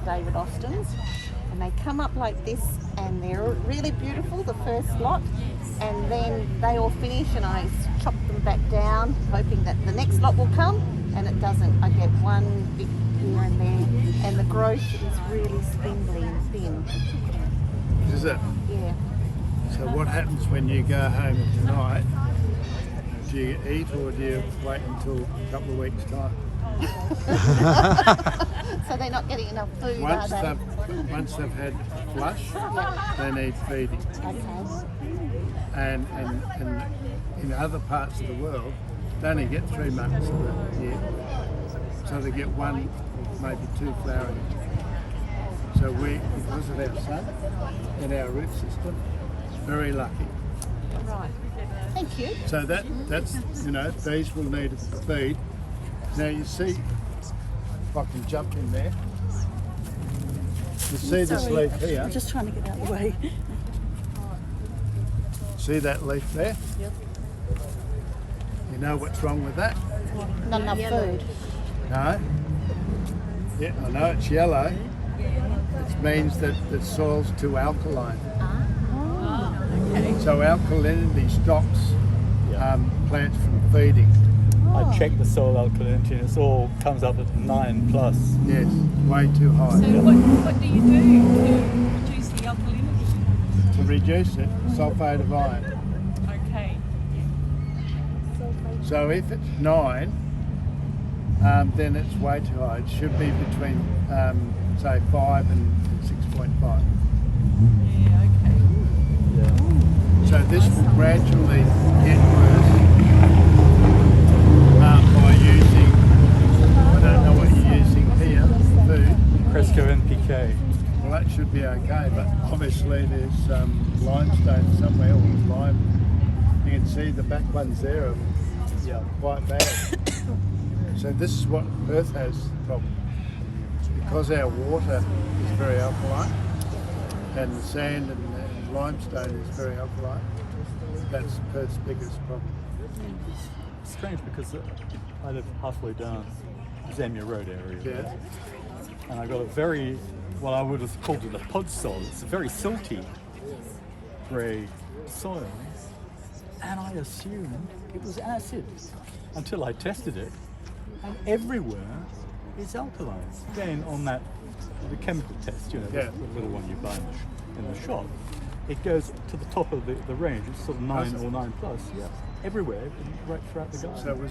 David Austin's, and they come up like this, and they're really beautiful, the first lot, and then they all finish, and I chop them back down, hoping that the next lot will come, and it doesn't. I get one bit here and there, and the growth is really spindly and thin. Is it? Yeah. So what happens when you go home at night? Do you eat or do you wait until a couple of weeks' time? So they're not getting enough food, Once are they? once they've had flush, they need feeding. Okay. And in other parts of the world, they only get 3 months of the year. So they get 1, maybe 2 flowering. So we, because of our sun and our root system, very lucky. Right. Thank you. So that's, you know, these will need a feed. Now you see, if I can jump in there, you see this leaf here? I'm just trying to get out of the way. See that leaf there? Yep. You know what's wrong with that? Not enough food. No? Yeah, I know it's yellow. It means that the soil's too alkaline. So alkalinity stops plants from feeding. I checked the soil alkalinity and it all comes up at 9+. Yes, way too high. So what do you do to reduce the alkalinity? To reduce it, sulphate of iron. Okay. So if it's 9, then it's way too high. It should be between, say, 5 and 6.5. Yeah, okay. Yeah. So this will gradually get worse by using, I don't know what you're using here, food. Cresco NPK. Well, that should be okay, but obviously there's limestone somewhere, or lime. You can see the back ones there are quite bad. So this is what Perth has a problem. Because our water is very alkaline, and the sand and limestone is very alkaline, that's Perth's biggest problem. It's strange because I live halfway down Zamia Road area. Yeah. And I got a very, well, I would have called it a pod soil. It's a very silty grey soil. And I assumed it was acid until I tested it. And everywhere it's alkaline. Again, on that, the chemical test, you know, the little one you buy in the shop, it goes to the top of the range. It's sort of 9 or 9+. Yeah, everywhere, right throughout the garden. So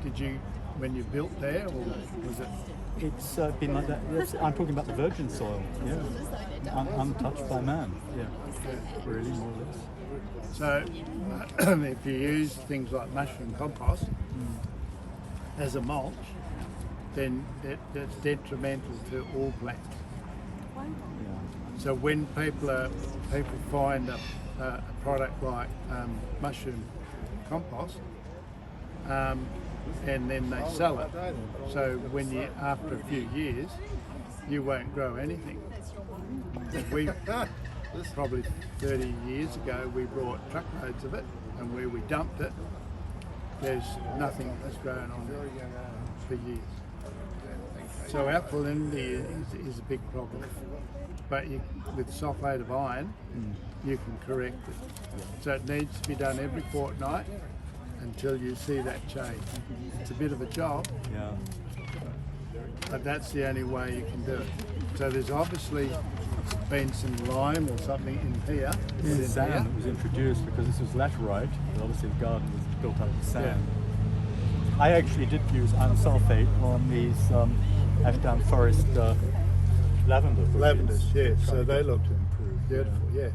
did you, when you built there, or was it? It's been like that. Yes, I'm talking about the virgin soil. Yeah, untouched by man. Yeah, really, more or less. So if you use things like mushroom compost as a mulch, then that's detrimental to all plants. Yeah. So when people find a product like mushroom compost, and then they sell it, so when you, after a few years, you won't grow anything. We probably 30 years ago we brought truckloads of it, and where we dumped it, there's nothing that's grown on it for years. So alkalinity is a big problem, but with sulphate of iron, you can correct it. So it needs to be done every fortnight until you see that change. It's a bit of a job, but that's the only way you can do it. So there's obviously been some lime or something in here. The sand that was introduced because this was laterite, but obviously the garden was built up with sand. I actually did use sulphate on these Ashdown Forest lavender bushes. Lavenders, yeah. So they look improved. beautiful, yeah.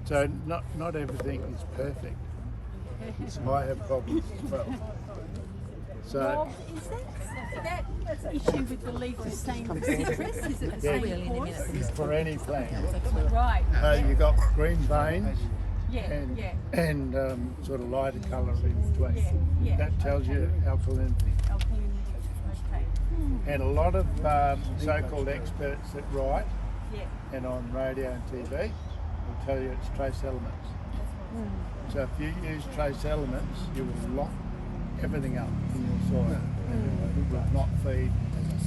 So not everything is perfect. I have problems as well. So Is that issue with the leaf the same for citrus? Is it the same cause? for any plant, Right. you've got green veins Yeah, and yeah. and sort of lighter colour in between. Yeah. That tells you alkalinity. Alkalinity. Okay. And a lot of so-called experts that write Yeah. and on radio and TV will tell you it's trace elements. So if you use trace elements, you will lock everything up in your soil. It will not feed.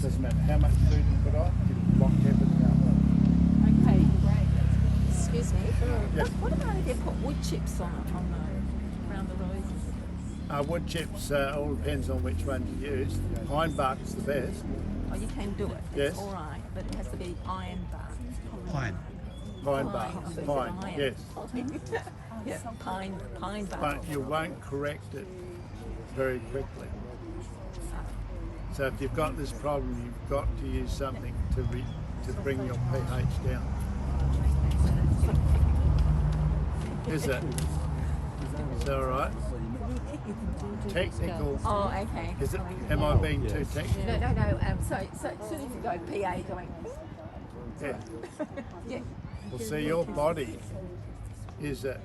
Doesn't matter how much food you put on, it'll block everything out. Okay, great. Excuse me. Yes. What about if you put wood chips on it, around the roses? Wood chips all depends on which one you use. Pine bark's the best. Oh, you can do it. Yes. It's all right, but it has to be iron bark. Pine. Pine bark. Pine. Pine. Yes. Yeah, pine bark. But you won't correct it very quickly. So if you've got this problem, you've got to use something to bring your pH down. Is it? Is that all right? Technical. Oh, okay. Is it? Am I being too technical? No. So as soon as you go PA going, Yeah. yeah. Well, see, your body is a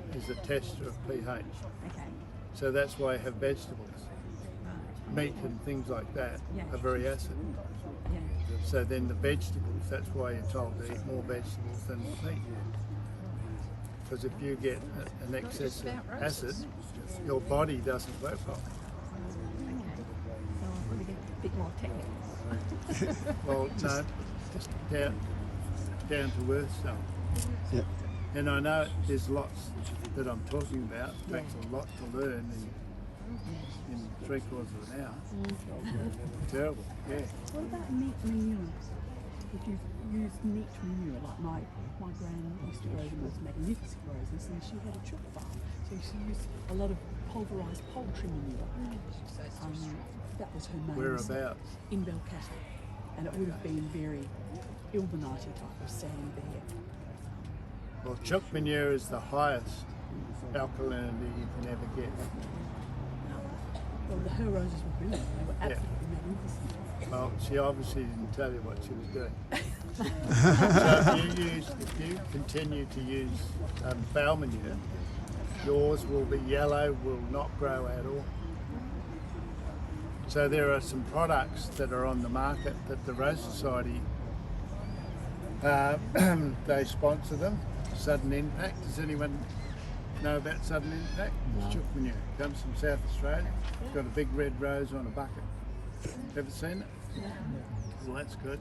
tester of pH. Okay. So that's why I have vegetables. Meat and things like that are very acid. Yeah. So then the vegetables, that's why you're told to eat more vegetables than meat. Because if you get an excess of acid, your body doesn't work properly. So I'm going to get a bit more technical. Well, no, just down to earth stuff. Yep. And I know there's lots that I'm talking about. It takes a lot to learn in 3/4 of an hour. Terrible, yeah. What about meat manure? If you use meat manure, like my gran used to grow the most magnificent roses, and she had a chook farm, so she used a lot of pulverised poultry manure. That was her main Whereabouts? in Belcata, and it would have been very Ilbenite type of sand there. Well, chook manure is the highest alkalinity you can ever get. Well, her roses were brilliant. They were absolutely magnificent. Well, she obviously didn't tell you what she was doing. So if you continue to use foul manure, yours will be yellow, will not grow at all. So there are some products that are on the market that the Rose Society, they sponsor them. Sudden Impact. Does anyone know about Sudden Impact? It's chook manure. Comes from South Australia. It's got a big red rose on a bucket. Ever seen it? Well, that's good.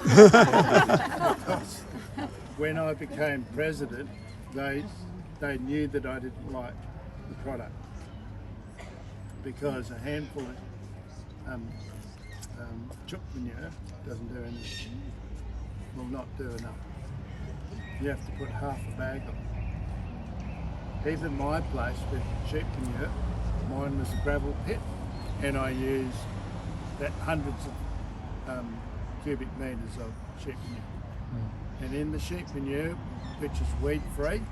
Because when I became president, they knew that I didn't like the product because a handful of chook manure doesn't do anything. Will not do enough. You have to put half a bag on. Even my place with sheep manure, mine was a gravel pit, and I used hundreds of cubic metres of sheep manure. And in the sheep manure, which is weed free,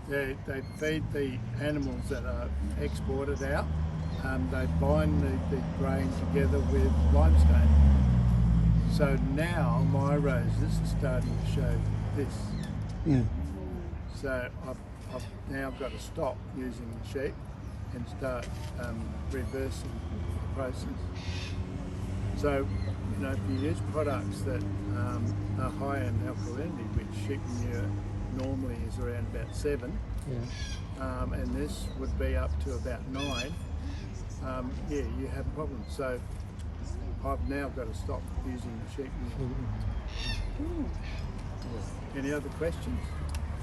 they feed the animals that are exported out. They bind the grain together with limestone. So now my roses are starting to show this. Yeah. So I've now got to stop using the sheep and start reversing the process. So, you know, if you use products that are high in alkalinity, which sheep manure normally is around about 7, and this would be up to about 9, yeah, you have problems. So I've now got to stop using the sheep manure. Any other questions?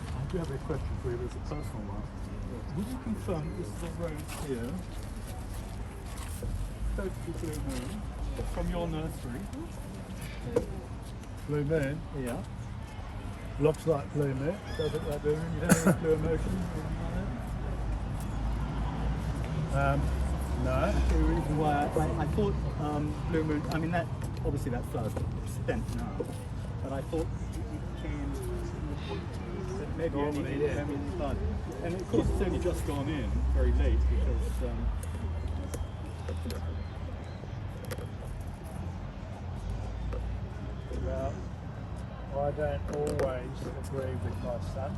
I do have a question for you, it's a personal one. Would you confirm this is a rose here, totally blue moon, from your nursery? Blue moon? Yeah. Looks like blue moon. Does it like blue moon? You don't have any blue emotion? No. The reason why I thought blue moon, I mean that, obviously that flower's spent now, but I thought it came maybe only bud. And of course it's only just gone in very late because Well, I don't always agree with my son.